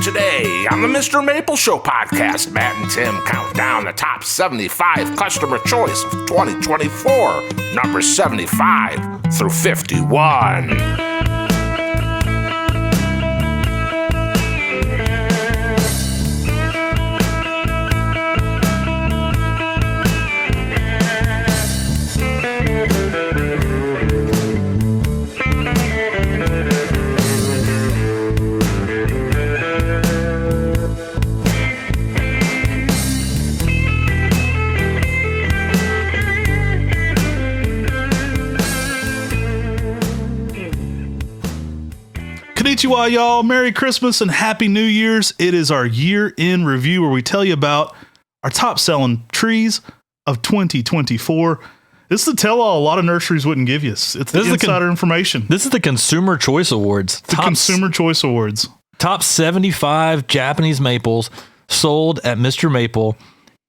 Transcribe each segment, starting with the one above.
Today on the MrMaple Show podcast, Matt and Tim count down the top 75 customer choice of 2024, number 75 through 51. Konnichiwa, y'all. Merry Christmas and Happy New Year's. It is our year-end review where we tell you about our top-selling trees of 2024. This is the tell-all a lot of nurseries wouldn't give you. It's the insider information. This is the Consumer Choice Awards. Consumer Choice Awards. Top 75 Japanese maples sold at Mr. Maple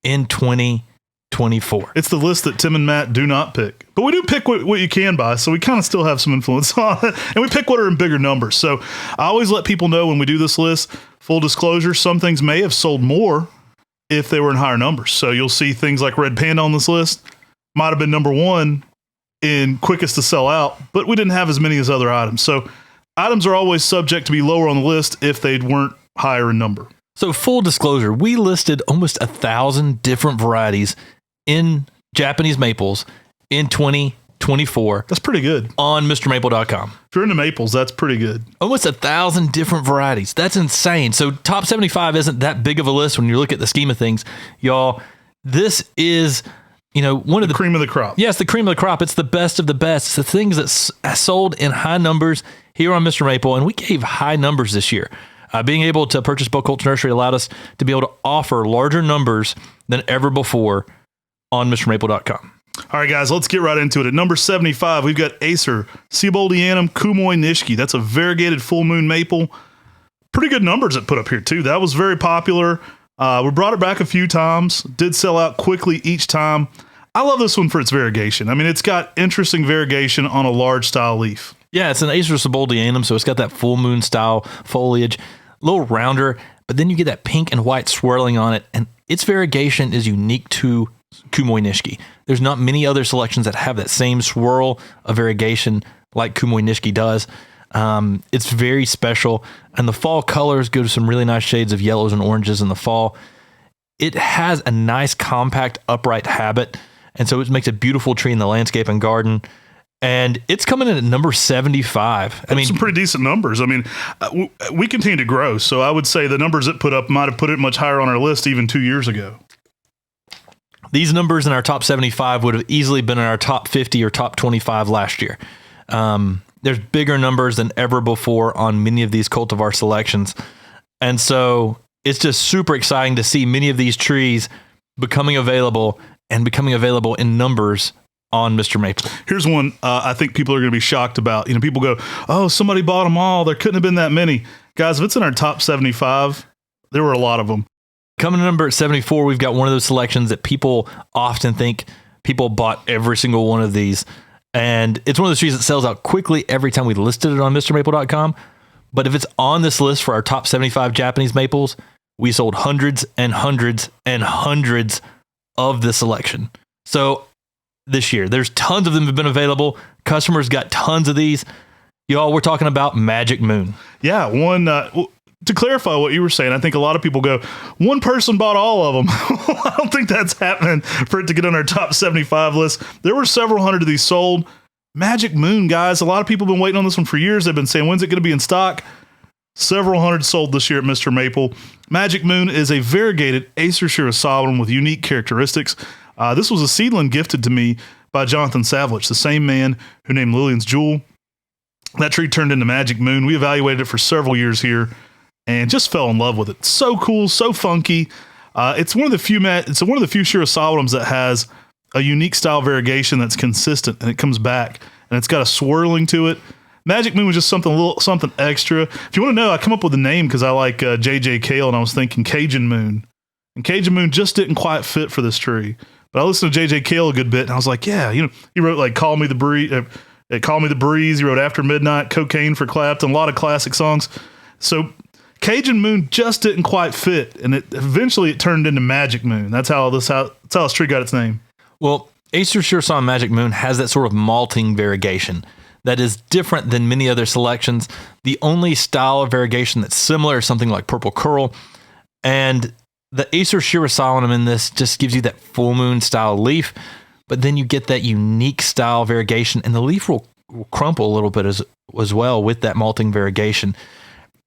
in 2024. It's the list that Tim and Matt do not pick. But we do pick what you can buy, so we kind of still have some influence on it. And we pick what are in bigger numbers. So I always let people know when we do this list, full disclosure, some things may have sold more if they were in higher numbers. So you'll see things like Red Panda on this list. Might have been number one in quickest to sell out, but we didn't have as many as other items. So items are always subject to be lower on the list if they weren't higher in number. So full disclosure, we listed almost 1,000 different varieties in Japanese maples in 2024. That's pretty good. On MrMaple.com. If you're into maples, that's pretty good. Almost 1,000 different varieties. That's insane. So top 75 isn't that big of a list when you look at the scheme of things. Y'all, this is, one of the cream of the crop. Yes, the cream of the crop. It's the best of the best. It's the things that sold in high numbers here on Mr. Maple, and we gave high numbers this year. Being able to purchase Bulk Culture Nursery allowed us to be able to offer larger numbers than ever before on MrMaple.com. All right, guys, let's get right into it. At number 75, we've got Acer Seaboldianum Kumo Nishi. That's a variegated full moon maple. Pretty good numbers it put up here, too. That was very popular. We brought it back a few times. Did sell out quickly each time. I love this one for its variegation. I mean, it's got interesting variegation on a large style leaf. Yeah, it's an Acer Seaboldianum, so it's got that full moon style foliage. A little rounder, but then you get that pink and white swirling on it, and its variegation is unique to Kumo Nishi. There's not many other selections that have that same swirl of variegation like Kumo Nishi does. It's very special, and the fall colors go to some really nice shades of yellows and oranges in the fall. It has a nice compact upright habit, and so it makes a beautiful tree in the landscape and garden. And it's coming in at number 75. I mean, some pretty decent numbers. I mean, we continue to grow, so I would say the numbers it put up might have put it much higher on our list even 2 years ago. These numbers in our top 75 would have easily been in our top 50 or top 25 last year. There's bigger numbers than ever before on many of these cultivar selections. And so it's just super exciting to see many of these trees becoming available in numbers on Mr. Maple. Here's one I think people are going to be shocked about. People go, oh, somebody bought them all. There couldn't have been that many. Guys, if it's in our top 75, there were a lot of them. Coming in number at 74, we've got one of those selections that people often think people bought every single one of these. And it's one of those trees that sells out quickly every time we listed it on MrMaple.com. But if it's on this list for our top 75 Japanese maples, we sold hundreds and hundreds and hundreds of the selection. So this year, there's tons of them have been available. Customers got tons of these. Y'all, we're talking about Magic Moon. Yeah, one... to clarify what you were saying, I think a lot of people go, one person bought all of them. I don't think that's happening for it to get on our top 75 list. There were several hundred of these sold. Magic Moon, guys. A lot of people have been waiting on this one for years. They've been saying, when's it going to be in stock? Several hundred sold this year at Mr. Maple. Magic Moon is a variegated Acer Shirasawaram with unique characteristics. This was a seedling gifted to me by Jonathan Savlich, the same man who named Lillian's Jewel. That tree turned into Magic Moon. We evaluated it for several years here and just fell in love with it. So cool, so funky. It's one of the few Shirasawarams that has a unique style variegation that's consistent, and it comes back, and it's got a swirling to it. Magic Moon was just something extra. If you want to know, I come up with a name because I like JJ Cale, and I was thinking Cajun Moon. And Cajun Moon just didn't quite fit for this tree. But I listened to JJ Cale a good bit, and I was like, yeah, he wrote like Call Me the Breeze. He wrote After Midnight, Cocaine for Clapton, a lot of classic songs. So Cajun Moon just didn't quite fit, and eventually it turned into Magic Moon. That's how this tree got its name. Well, Acer Sheer Saw Magic Moon has that sort of malting variegation that is different than many other selections. The only style of variegation that's similar is something like Purple Curl, and the Acer Sheer Solemnum in this just gives you that full moon style leaf, but then you get that unique style variegation, and the leaf will crumple a little bit as well with that malting variegation.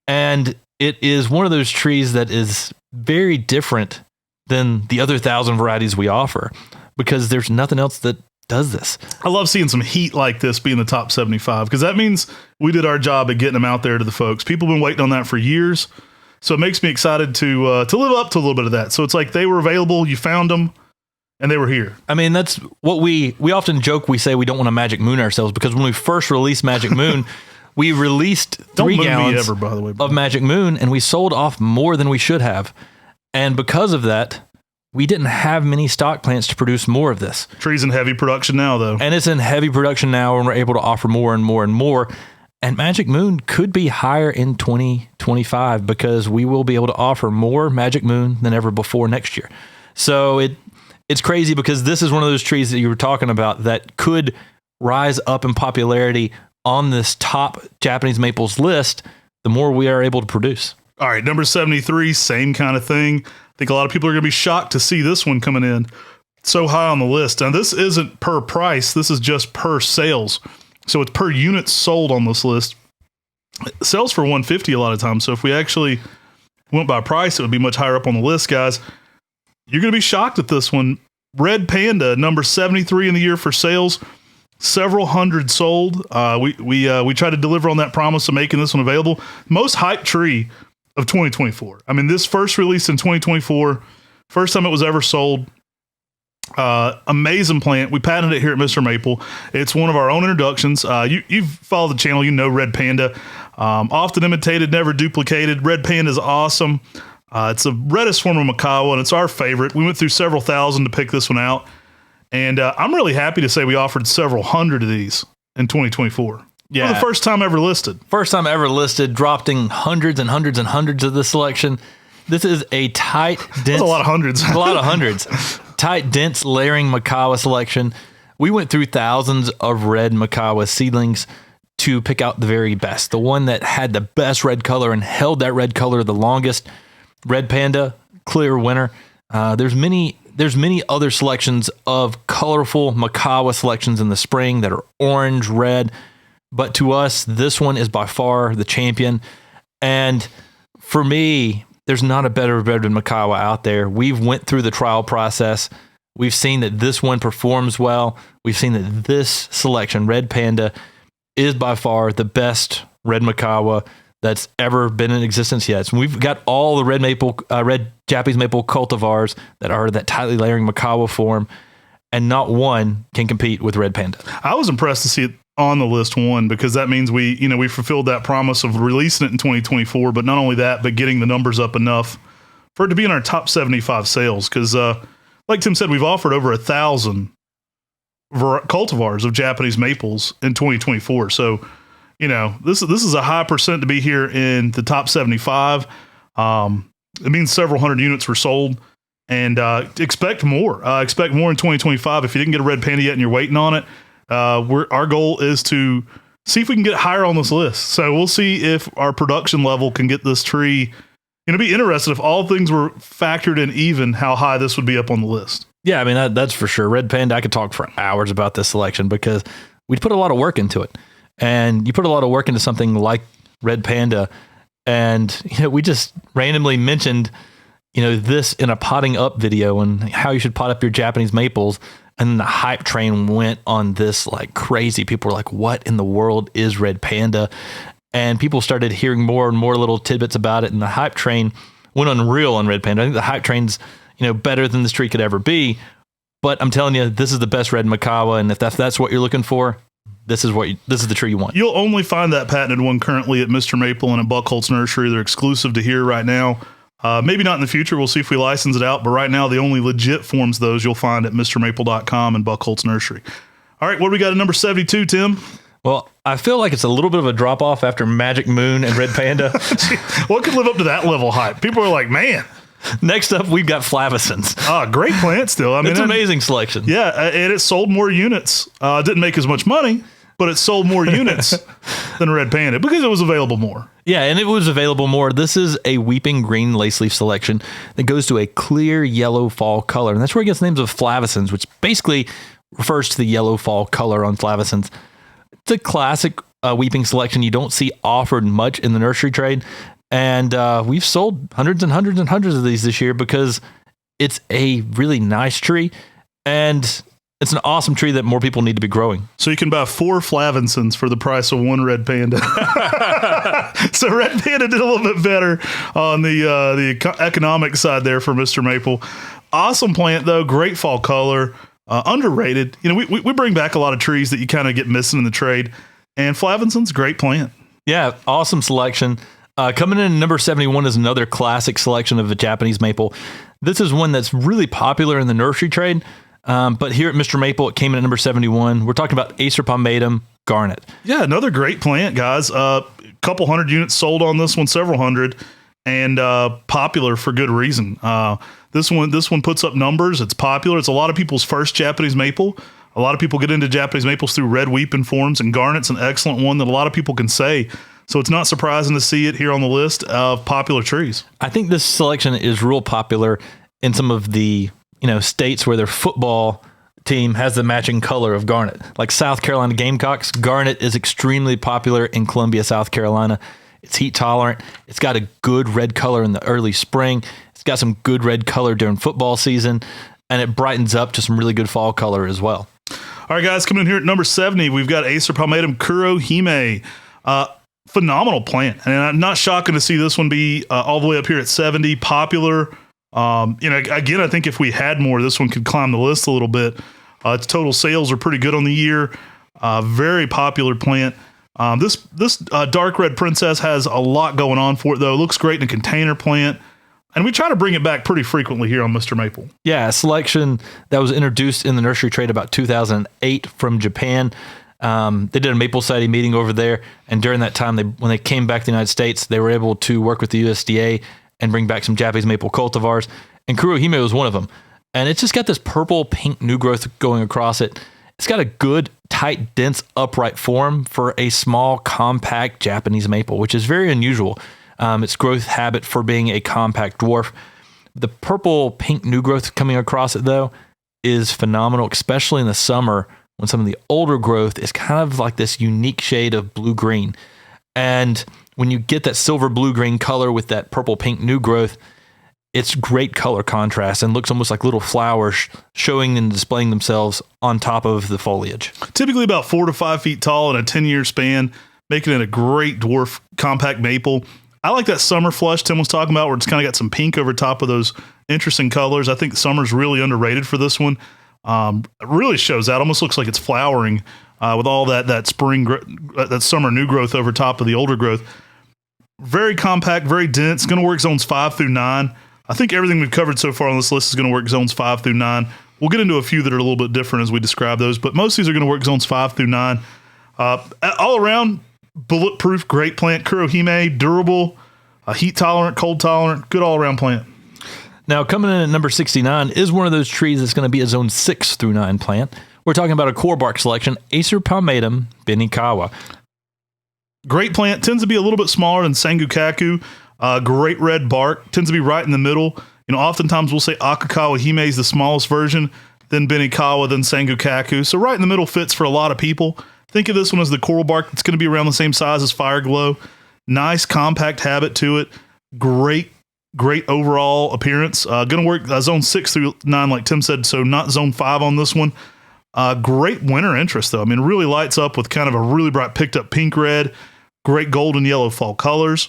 And it is one of those trees that is very different than the other 1,000 varieties we offer, because there's nothing else that does this. I love seeing some heat like this be in the top 75, because that means we did our job at getting them out there to the folks. People have been waiting on that for years. So it makes me excited to live up to a little bit of that. So it's like they were available, you found them, and they were here. I mean, that's what we often joke. We say we don't want to Magic Moon ourselves, because when we first released Magic Moon, we released 3 gallons by the way, of Magic Moon, and we sold off more than we should have. And because of that, we didn't have many stock plants to produce more of this. Tree's in heavy production now, though. And it's in heavy production now, and we're able to offer more and more and more. And Magic Moon could be higher in 2025, because we will be able to offer more Magic Moon than ever before next year. So it's crazy, because this is one of those trees that you were talking about that could rise up in popularity on this top Japanese maples list the more we are able to produce. All right, number 73, same kind of thing. I think a lot of people are going to be shocked to see this one coming in so high on the list. Now, this isn't per price. This is just per sales. So it's per unit sold on this list. It sells for $150 a lot of times. So if we actually went by price, it would be much higher up on the list, guys. You're going to be shocked at this one. Red Panda, number 73 in the year for sales. Several hundred sold. We tried to deliver on that promise of making this one available. Most hyped tree of 2024. I mean, this first released in 2024, first time it was ever sold. Amazing plant. We patented it here at Mr. Maple. It's one of our own introductions. You've followed the channel, you know Red Panda. Often imitated, never duplicated. Red Panda is awesome. It's the reddest form of Makawa, and it's our favorite. We went through several thousand to pick this one out. And I'm really happy to say we offered several hundred of these in 2024. Yeah. For the first time ever listed. First time ever listed, dropping hundreds and hundreds and hundreds of this selection. This is a tight, dense... That's a lot of hundreds. A lot of hundreds. Tight, dense, layering Makawa selection. We went through thousands of red Makawa seedlings to pick out the very best. The one that had the best red color and held that red color the longest. Red Panda, clear winner. There's many other selections of colorful Makawa selections in the spring that are orange, red. But to us, this one is by far the champion. And for me, there's not a better red Makawa out there. We've went through the trial process. We've seen that this one performs well. We've seen that this selection, Red Panda, is by far the best red Makawa that's ever been in existence yet. So we've got all the red Japanese maple cultivars that are that tightly layering Makawa form, and not one can compete with Red Panda. I was impressed to see it on the list one, because that means we fulfilled that promise of releasing it in 2024, but not only that, but getting the numbers up enough for it to be in our top 75 sales. Because like Tim said, we've offered over 1,000 cultivars of Japanese maples in 2024. So, this is a high percent to be here in the top 75. It means several hundred units were sold, and expect more. Expect more in 2025. If you didn't get a Red Panda yet and you're waiting on it, our goal is to see if we can get higher on this list. So we'll see if our production level can get this tree. It'd be interesting if all things were factored in even, how high this would be up on the list. Yeah, I mean, that's for sure. Red Panda, I could talk for hours about this selection, because we'd put a lot of work into it. And you put a lot of work into something like Red Panda, and we just randomly mentioned this in a potting up video and how you should pot up your Japanese maples. And the hype train went on this like crazy. People were like, what in the world is Red Panda? And people started hearing more and more little tidbits about it. And the hype train went unreal on Red Panda. I think the hype train's, better than this tree could ever be. But I'm telling you, this is the best red Makawa. And if that's what you're looking for, this is the tree you want. You'll only find that patented one currently at Mr. Maple and at Buckholz Nursery. They're exclusive to here right now. Maybe not in the future. We'll see if we license it out. But right now, the only legit forms those you'll find at MrMaple.com and Buckholz Nursery. All right, what do we got at number 72, Tim? Well, I feel like it's a little bit of a drop off after Magic Moon and Red Panda. What could live up to that level of hype? People are like, man. Next up, we've got Flavescens. Great plant still. I mean, It's amazing selection. Yeah, and it sold more units. Didn't make as much money, but it sold more units than Red Panda because it was available more. Yeah, and it was available more. This is a weeping green lace leaf selection that goes to a clear yellow fall color. And that's where it gets the names of Flavescens, which basically refers to the yellow fall color on Flavescens. It's a classic weeping selection you don't see offered much in the nursery trade. And we've sold hundreds and hundreds and hundreds of these this year because it's a really nice tree. And it's an awesome tree that more people need to be growing. So you can buy 4 Flavescens for the price of 1 Red Panda. So Red Panda did a little bit better on the economic side there for Mr. Maple. Awesome plant, though. Great fall color. Underrated. You know, we bring back a lot of trees that you kind of get missing in the trade. And Flavescen's great plant. Yeah, awesome selection. Coming in at number 71 is another classic selection of a Japanese maple. This is one that's really popular in the nursery trade, but here at Mr. Maple, it came in at number 71. We're talking about Acer Pomum Garnet. Yeah, another great plant, guys. Couple hundred units sold on this one, several hundred, and popular for good reason. This one puts up numbers. It's popular. It's a lot of people's first Japanese maple. A lot of people get into Japanese maples through red weeping forms, and Garnet's an excellent one that a lot of people can say. So it's not surprising to see it here on the list of popular trees. I think this selection is real popular in some of the states where their football team has the matching color of garnet. Like South Carolina Gamecocks, garnet is extremely popular in Columbia, South Carolina. It's heat tolerant. It's got a good red color in the early spring. It's got some good red color during football season, and it brightens up to some really good fall color as well. All right, guys, coming in here at number 70, we've got Acer Pomum Kurohhe. Phenomenal plant, and not shocking to see this one be all the way up here at 70. Popular. Again, I think if we had more, this one could climb the list a little bit. Its total sales are pretty good on the year. Very popular plant. This dark red princess has a lot going on for it, though. It looks great in a container plant. And we try to bring it back pretty frequently here on Mr. Maple. Yeah, a selection that was introduced in the nursery trade about 2008 from Japan. They did a Maple Society meeting over there, and during that time, when they came back to the United States, they were able to work with the USDA and bring back some Japanese maple cultivars, and Kurohhe was one of them. And it's just got this purple-pink new growth going across it. It's got a good, tight, dense, upright form for a small, compact Japanese maple, which is very unusual. Its growth habit for being a compact dwarf. The purple-pink new growth coming across it, though, is phenomenal, especially in the summer when some of the older growth is kind of like this unique shade of blue-green. And when you get that silver blue-green color with that purple-pink new growth, it's great color contrast and looks almost like little flowers showing and displaying themselves on top of the foliage. Typically about 4 to 5 feet tall in a 10-year span, making it a great dwarf compact maple. I like that summer flush Tim was talking about, where it's kind of got some pink over top of those interesting colors. I think summer's really underrated for this one. It really shows out. Almost looks like it's flowering with all that spring, that summer new growth over top of the older growth. Very compact, very dense. Going to work zones 5 through 9. I think everything we've covered so far on this list is going to work zones 5 through 9. We'll get into a few that are a little bit different as we describe those, but most of these are going to work zones 5 through 9. All around, bulletproof, great plant. Kurohhe, durable, heat tolerant, cold tolerant, good all around plant. Now, coming in at number 69 is one of those trees that's going to be a zone 6 through 9 plant. We're talking about a core bark selection, Acer Pomum Be Kawa. Great plant, tends to be a little bit smaller than Sangukaku. Great red bark, tends to be right in the middle. Oftentimes we'll say Akakawa Hime is the smallest version, then Be Kawa, then Sangukaku. So right in the middle fits for a lot of people. Think of this one as the coral bark that's going to be around the same size as Fire Glow. Nice compact habit to it. Great overall appearance. Going to work zone 6 through 9, like Tim said, so not zone 5 on this one. Great winter interest, though. I mean, it really lights up with kind of a really bright picked up pink red, great golden yellow fall colors,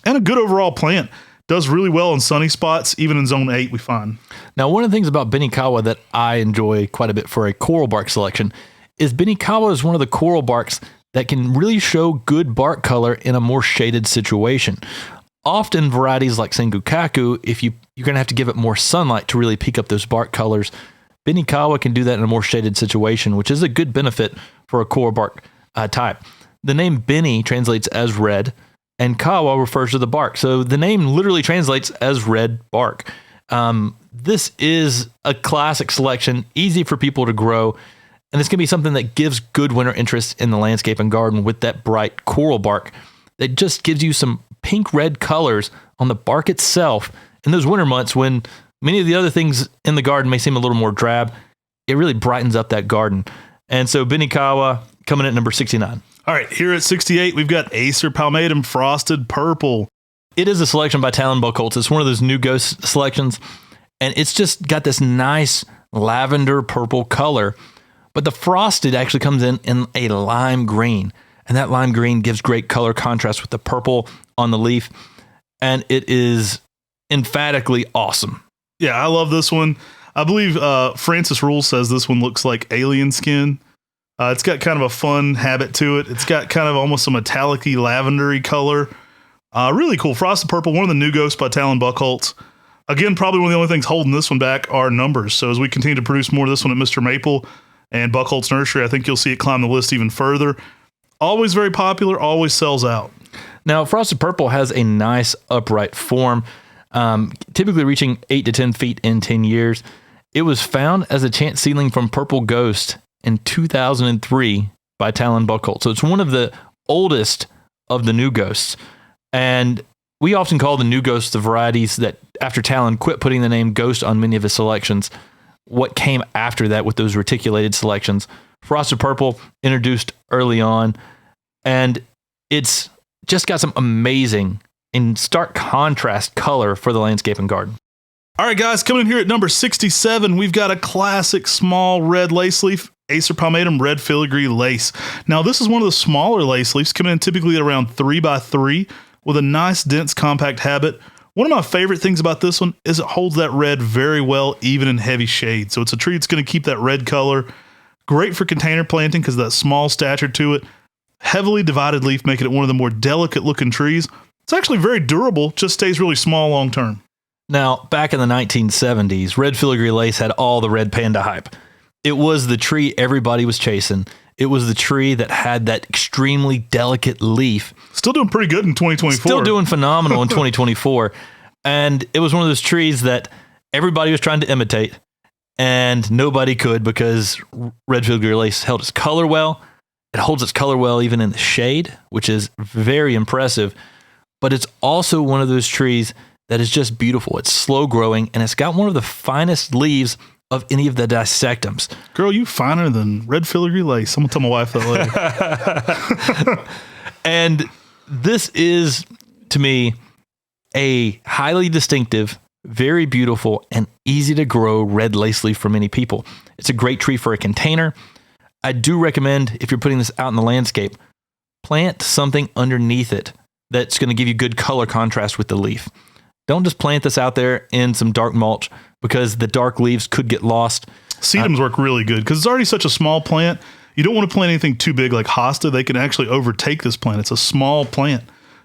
and a good overall plant. Does really well in sunny spots, even in zone 8 we find. Now, one of the things about Be Kawa that I enjoy quite a bit for a coral bark selection is Be Kawa is one of the coral barks that can really show good bark color in a more shaded situation. Often varieties like Sangukaku, if you're going to have to give it more sunlight to really pick up those bark colors, Be Kawa can do that in a more shaded situation, which is a good benefit for a coral bark type. The name Benny translates as red, and Kawa refers to the bark. So the name literally translates as red bark. This is a classic selection, easy for people to grow, and it's going to be something that gives good winter interest in the landscape and garden with that bright coral bark that just gives you some pink-red colors on the bark itself. In those winter months when many of the other things in the garden may seem a little more drab, it really brightens up that garden. And so Benny Kawa coming in at number 69. All right, here at 68, we've got Acer Pomum Frosted Purple. It is a selection by Talon Buchholz. It's one of those new ghost selections, and it's just got this nice lavender purple color. But the frosted actually comes in a lime green, and that lime green gives great color contrast with the purple on the leaf, and it is emphatically awesome. Yeah, I love this one. I believe Francis Rule says this one looks like alien skin. It's got kind of a fun habit to it. It's got kind of almost a metallic-y, lavendery color. Really cool. Frosted Purple, one of the new ghosts by Talon Buchholz. Again, probably one of the only things holding this one back are numbers. So as we continue to produce more of this one at Mr. Maple and Buchholz Nursery, I think you'll see it climb the list even further. Always very popular, always sells out. Now, Frosted Purple has a nice upright form, typically reaching 8 to 10 feet in 10 years. It was found as a chance seedling from Purple Ghost in 2003 by Talon Buchholz. So it's one of the oldest of the new ghosts. And we often call the new ghosts the varieties that, after Talon quit putting the name Ghost on many of his selections, what came after that with those reticulated selections. Frosted Purple introduced early on, and it's just got some amazing, in stark contrast, color for the landscape and garden. All right, guys, coming in here at number 67, we've got a classic small red lace leaf, Acer Pomum Red Filigree Lace. Now, this is one of the smaller lace leaves, coming in typically at around 3x3 with a nice, dense, compact habit. One of my favorite things about this one is it holds that red very well, even in heavy shade. So it's a tree that's going to keep that red color. Great for container planting because of that small stature to it. Heavily divided leaf, making it one of the more delicate looking trees. It's actually very durable, just stays really small long term. Now, back in the 1970s, Red Filigree Lace had all the red panda hype. It was the tree everybody was chasing. It was the tree that had that extremely delicate leaf. Still doing pretty good in 2024. Still doing phenomenal in 2024. And it was one of those trees that everybody was trying to imitate, and nobody could because Red Filigree Lace held its color well. It holds its color well even in the shade, which is very impressive. But it's also one of those trees that is just beautiful. It's slow growing, and it's got one of the finest leaves of any of the dissectums. Girl, you finer than Red Filigree Lace. I'm going to tell my wife that later. And this is, to me, a highly distinctive, very beautiful, and easy to grow red lace leaf for many people. It's a great tree for a container. I do recommend, if you're putting this out in the landscape, plant something underneath it that's going to give you good color contrast with the leaf. Don't just plant this out there in some dark mulch because the dark leaves could get lost. Sedums work really good because it's already such a small plant. You don't want to plant anything too big like hosta. They can actually overtake this plant. It's a small plant.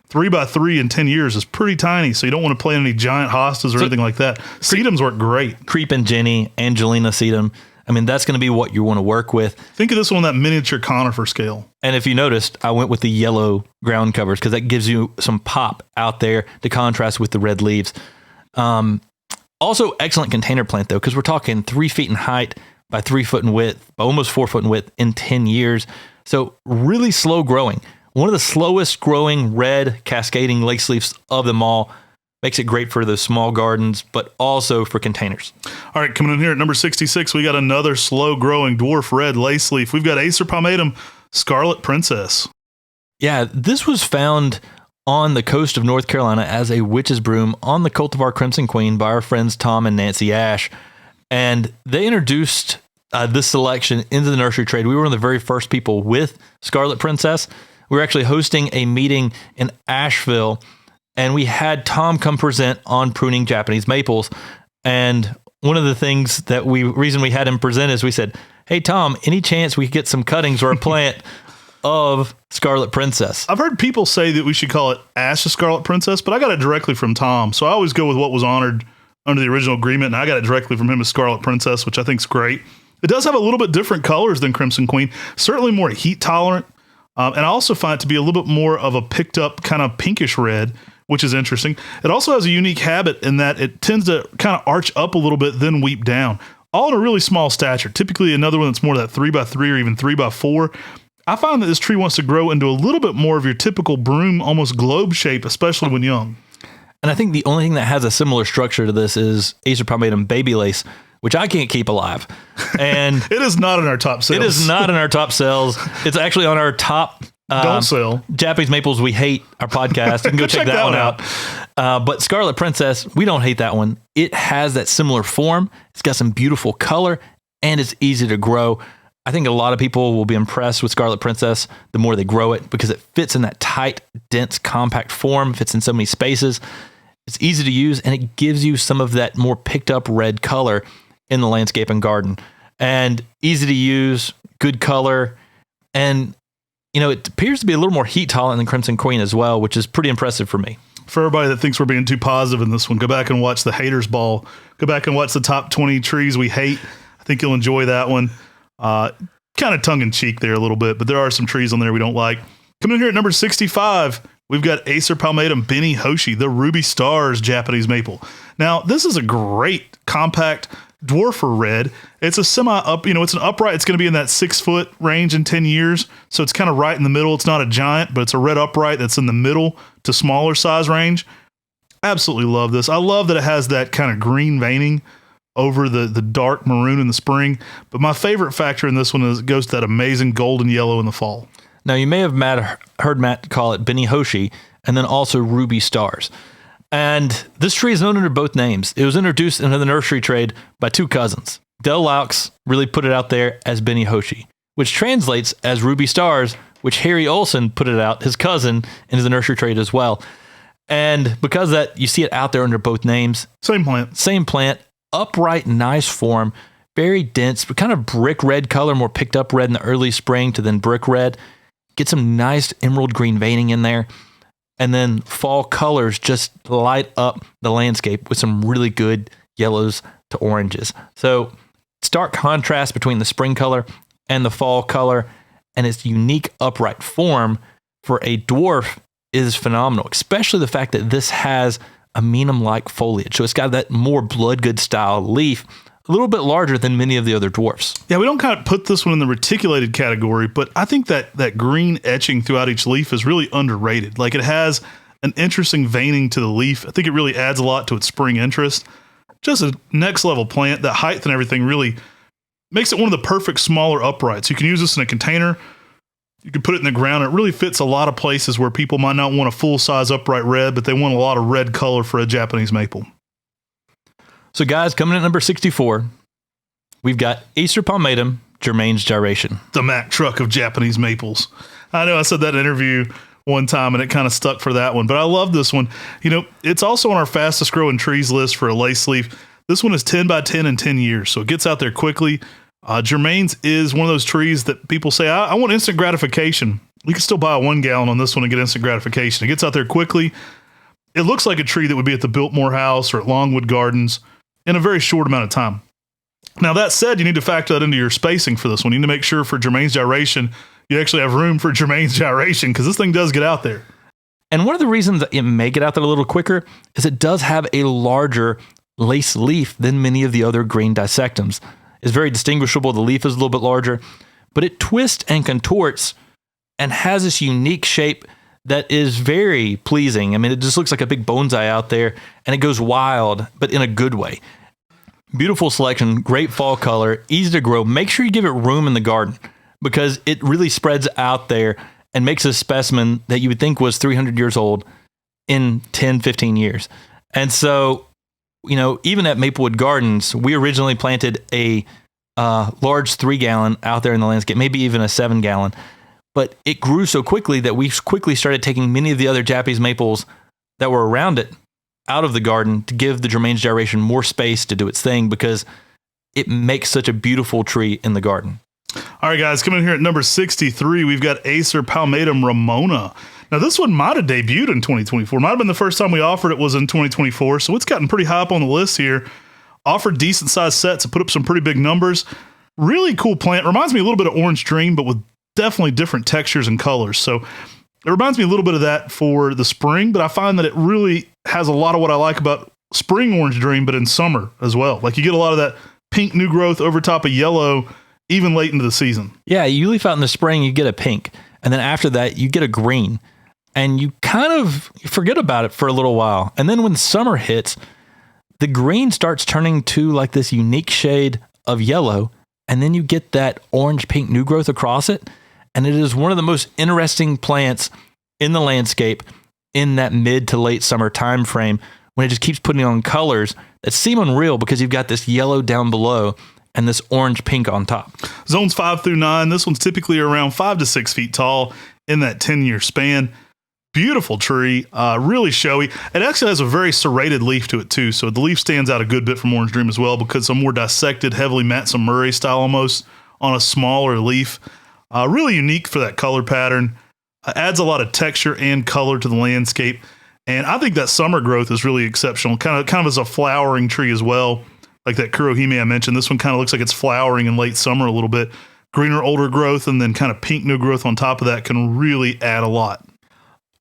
3x3 in 10 years is pretty tiny, so you don't want to plant any giant hostas or anything like that. Sedums work great. Creep and Jenny, Angelina sedum. I mean, that's going to be what you want to work with. Think of this one on that miniature conifer scale. And if you noticed, I went with the yellow ground covers because that gives you some pop out there to contrast with the red leaves. Also, excellent container plant, though, because we're talking 3 feet in height by 3 foot in width, by almost 4 foot in width in 10 years. So really slow growing. One of the slowest growing red cascading lace leaves of them all. Makes it great for those small gardens, but also for containers. All right, coming in here at number 66, we got another slow-growing dwarf red lace leaf. We've got Acer Pomum Scarlet Princess. Yeah, this was found on the coast of North Carolina as a witch's broom on the cultivar Crimson Queen by our friends Tom and Nancy Ash. And they introduced this selection into the nursery trade. We were one of the very first people with Scarlet Princess. We were actually hosting a meeting in Asheville, and we had Tom come present on pruning Japanese maples. And one of the things reason we had him present is we said, hey, Tom, any chance we could get some cuttings or a plant of Scarlet Princess? I've heard people say that we should call it Ash's Scarlet Princess, but I got it directly from Tom. So I always go with what was honored under the original agreement, and I got it directly from him as Scarlet Princess, which I think is great. It does have a little bit different colors than Crimson Queen, certainly more heat tolerant. And I also find it to be a little bit more of a picked up kind of pinkish red, which is interesting. It also has a unique habit in that it tends to kind of arch up a little bit, then weep down, all in a really small stature. Typically another one that's more that 3x3 or even 3x4. I find that this tree wants to grow into a little bit more of your typical broom, almost globe shape, especially when young. And I think the only thing that has a similar structure to this is Acer Pomum Baby Lace, which I can't keep alive. And it is not in our top sales. It is not in our top sales. It's actually on our top don't sell Japanese Maples We Hate, our podcast. You can go check that one out. But Scarlet Princess, we don't hate that one. It has that similar form. It's got some beautiful color and it's easy to grow. I think a lot of people will be impressed with Scarlet Princess the more they grow it because it fits in that tight, dense, compact form, fits in so many spaces. It's easy to use and it gives you some of that more picked up red color in the landscape and garden. And easy to use, good color, and it appears to be a little more heat tolerant than Crimson Queen as well, which is pretty impressive for me. For everybody that thinks we're being too positive in this one, go back and watch the Haters Ball. Go back and watch the top 20 trees we hate. I think you'll enjoy that one. Kind of tongue-in-cheek there a little bit, but there are some trees on there we don't like. Coming in here at number 65, we've got Acer Pomum Be Who, the Ruby Stars Japanese maple. Now, this is a great compact dwarfer red. It's a semi-up, it's an upright. It's going to be in that 6 foot range in 10 years. So it's kind of right in the middle. It's not a giant, but it's a red upright that's in the middle to smaller size range. Absolutely love this. I love that it has that kind of green veining over the dark maroon in the spring. But my favorite factor in this one is it goes to that amazing golden yellow in the fall. Now, you may have heard Matt call it Be Who, and then also Ruby Stars. And this tree is known under both names. It was introduced into the nursery trade by two cousins. Del Laux really put it out there as Be Who, which translates as Ruby Stars, which Harry Olson put it out, his cousin, into the nursery trade as well. And because of that, you see it out there under both names. Same plant. Upright, nice form, very dense, but kind of brick red color, more picked up red in the early spring to then brick red. Get some nice emerald green veining in there. And then fall colors just light up the landscape with some really good yellows to oranges. So stark contrast between the spring color and the fall color, and its unique upright form for a dwarf is phenomenal, especially the fact that this has a Menum-like foliage. So it's got that more bloodgood style leaf, a little bit larger than many of the other dwarfs. Yeah, we don't kind of put this one in the reticulated category, but I think that green etching throughout each leaf is really underrated. Like, it has an interesting veining to the leaf. I think it really adds a lot to its spring interest. Just a next level plant. That height and everything really makes it one of the perfect smaller uprights. You can use this in a container. You can put it in the ground. It really fits a lot of places where people might not want a full-size upright red, but they want a lot of red color for a Japanese maple. So guys, coming in at number 64, we've got Acer Pomum Germaine's Gyration. The Mack truck of Japanese maples. I know I said that in an interview one time and it kind of stuck for that one, but I love this one. It's also on our fastest growing trees list for a lace leaf. This one is 10 by 10 in 10 years, so it gets out there quickly. Germaine's is one of those trees that people say, I want instant gratification. You can still buy a 1 gallon on this one and get instant gratification. It gets out there quickly. It looks like a tree that would be at the Biltmore House or at Longwood Gardens in a very short amount of time. Now, that said, you need to factor that into your spacing for this one. You need to make sure for Germaine's Gyration, you actually have room for Germaine's Gyration, because this thing does get out there. And one of the reasons that it may get out there a little quicker is it does have a larger lace leaf than many of the other green dissectums. It's very distinguishable. The leaf is a little bit larger, but it twists and contorts and has this unique shape that is very pleasing. I mean, it just looks like a big bonsai out there, and it goes wild, but in a good way. Beautiful selection, great fall color, easy to grow. Make sure you give it room in the garden because it really spreads out there and makes a specimen that you would think was 300 years old in 10, 15 years. And so, even at Maplewood Gardens, we originally planted a large 3 gallon out there in the landscape, maybe even a 7 gallon. But it grew so quickly that we quickly started taking many of the other Japanese maples that were around it out of the garden to give the Germaine's Gyration more space to do its thing because it makes such a beautiful tree in the garden. All right, guys, coming in here at number 63, we've got Acer Pomum Ramona. Now, this one might have debuted in 2024. Might have been the first time we offered it was in 2024, so it's gotten pretty high up on the list here. Offered decent-sized sets and put up some pretty big numbers. Really cool plant. Reminds me a little bit of Orange Dream, but with definitely different textures and colors. So it reminds me a little bit of that for the spring, but I find that it really has a lot of what I like about spring orange dream, but in summer as well. Like you get a lot of that pink new growth over top of yellow, even late into the season. Yeah, you leaf out in the spring, you get a pink. And then after that, you get a green. And you kind of forget about it for a little while. And then when summer hits, the green starts turning to like this unique shade of yellow. And then you get that orange-pink new growth across it. And it is one of the most interesting plants in the landscape in that mid to late summer time frame, when it just keeps putting on colors that seem unreal because you've got this yellow down below and this orange pink on top. Zones 5 through 9. This one's typically around 5 to 6 feet tall in that 10-year span. Beautiful tree, really showy. It actually has a very serrated leaf to it too, so the leaf stands out a good bit from Orange Dream as well because it's a more dissected, heavily Matson Murray style almost on a smaller leaf. Really unique for that color pattern. Adds a lot of texture and color to the landscape. And I think that summer growth is really exceptional. Kind of as a flowering tree as well. Like that Kurohhe I mentioned. This one kind of looks like it's flowering in late summer a little bit. Greener, older growth, and then kind of pink new growth on top of that can really add a lot.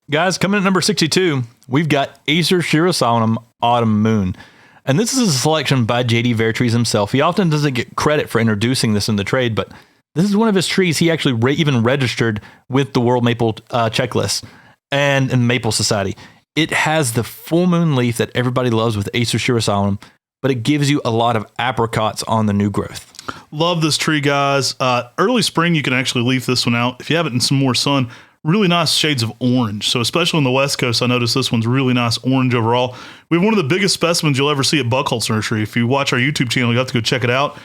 Guys, coming at number 62, we've got Acer Shirosawanum Autumn Moon. And this is a selection by J.D. Vertrees himself. He often doesn't get credit for introducing this in the trade, but this is one of his trees he actually even registered with the World Maple Checklist and Maple Society. It has the full moon leaf that everybody loves with Acer Shirosawanum, but it gives you a lot of apricots on the new growth. Love this tree, guys. Early spring, you can actually leaf this one out. If you have it in some more sun, really nice shades of orange. So especially on the West Coast, I noticed this one's really nice orange overall. We have one of the biggest specimens you'll ever see at Buckholz Nursery. If you watch our YouTube channel, you have to go check it out.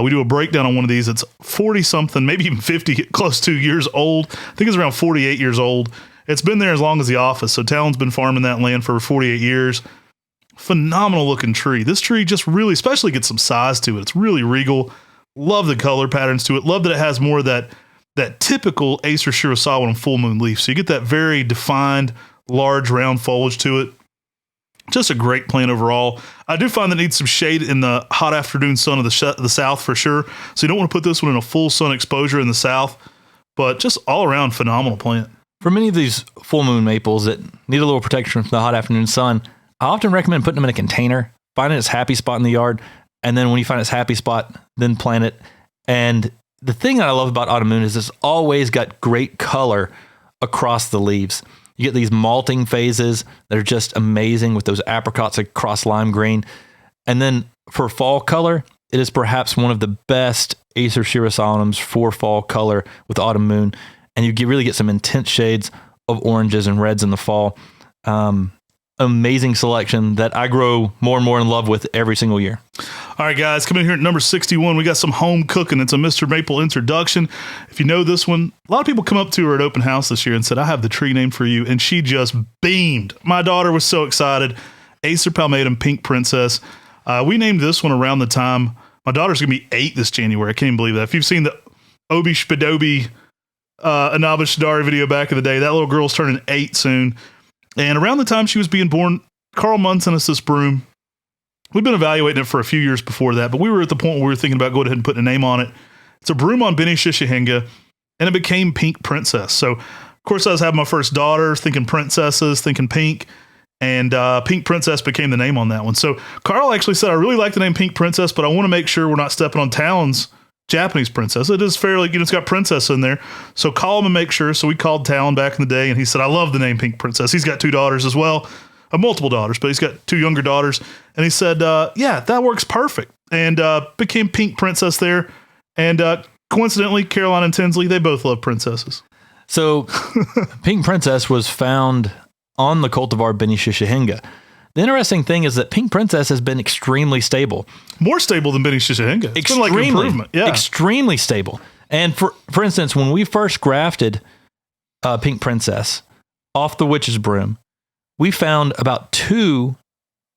We do a breakdown on one of these. It's 40-something, maybe even 50, close to years old. I think it's around 48 years old. It's been there as long as the office. So Talon's been farming that land for 48 years. Phenomenal looking tree. This tree just really, especially gets some size to it. It's really regal. Love the color patterns to it. Love that it has more of that typical Acer Shirosawanum full moon leaf. So you get that very defined, large, round foliage to it. Just a great plant overall. I do find that it needs some shade in the hot afternoon sun of the south for sure. So you don't want to put this one in a full sun exposure in the south, but just all around phenomenal plant. For many of these full moon maples that need a little protection from the hot afternoon sun, I often recommend putting them in a container, finding its happy spot in the yard, and then when you find its happy spot, then plant it. And the thing that I love about Autumn Moon is it's always got great color across the leaves. You get these malting phases that are just amazing with those apricots across lime green. And then for fall color, it is perhaps one of the best Acer Shirosawanums for fall color with Autumn Moon. And you really get some intense shades of oranges and reds in the fall. Amazing selection that I grow more and more in love with every single year. All right, guys, coming in here at number 61, we got some home cooking. It's a Mr. Maple introduction. If you know this one, a lot of people come up to her at open house this year and said, I have the tree name for you. And she just beamed. My daughter was so excited. Acer Palmatum Pink Princess. We named this one around the time. My daughter's going to be 8 this January. I can't believe that. If you've seen the Obi Spadobi Anaba Shadari video back in the day, that little girl's turning 8 soon. And around the time she was being born, Carl Munn sent us this broom. We've been evaluating it for a few years before that, but we were at the point where we were thinking about going ahead and putting a name on it. It's a broom on Beni Shishihenga, and it became Pink Princess. So, of course, I was having my first daughter, thinking princesses, thinking pink, and Pink Princess became the name on that one. So Carl actually said, I really like the name Pink Princess, but I want to make sure we're not stepping on Talon's Japanese princess. It is fairly, it's got princess in there. So call him and make sure. So we called Talon back in the day and he said, I love the name Pink Princess. He's got 2 daughters as well, multiple daughters, but he's got 2 younger daughters. And he said, yeah, that works perfect. And became Pink Princess there. And coincidentally, Caroline and Tinsley, they both love princesses. So Pink Princess was found on the cultivar Beni Shishihenga. The interesting thing is that Pink Princess has been extremely stable. More stable than Beni Shishihenga. It's been like an improvement. Yeah. Extremely stable. And for instance, when we first grafted Pink Princess off the witch's broom, we found about 2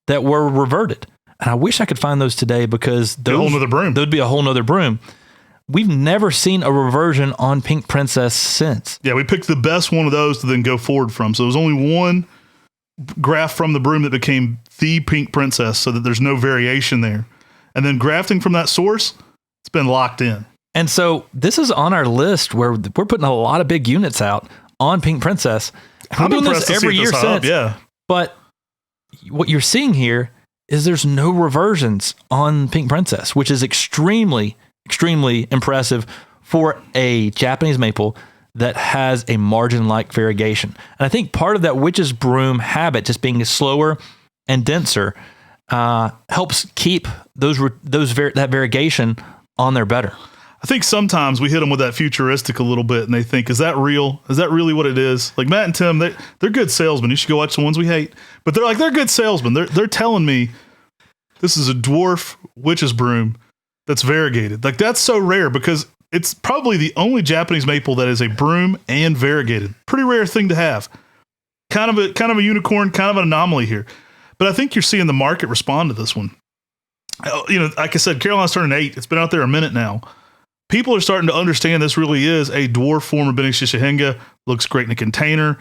that were reverted. And I wish I could find those today because those, a whole nother broom. There'd be a whole nother broom. We've never seen a reversion on Pink Princess since. Yeah, we picked the best one of those to then go forward from. So there was only one graft from the broom that became the Pink Princess so that there's no variation there. And then grafting from that source, it's been locked in. And so this is on our list where we're putting a lot of big units out on Pink Princess. I'm doing impressed this to see every it year this high up, since. yeah. But what you're seeing here is there's no reversions on Pink Princess, which is extremely, extremely impressive for a Japanese maple that has a margin-like variegation. And I think part of that witch's broom habit, just being slower and denser, helps keep that variegation on there better. I think sometimes we hit them with that futuristic a little bit, and they think, is that real? Is that really what it is? Like Matt and Tim, they're good salesmen. You should go watch the ones we hate. But they're good salesmen. They're telling me this is a dwarf witch's broom that's variegated. Like, that's so rare because it's probably the only Japanese maple that is a broom and variegated. Pretty rare thing to have. Kind of a unicorn, kind of an anomaly here. But I think you're seeing the market respond to this one. Like I said, Caroline's turning 8. It's been out there a minute now. People are starting to understand this really is a dwarf form of Bene Shishihenga. Looks great in a container.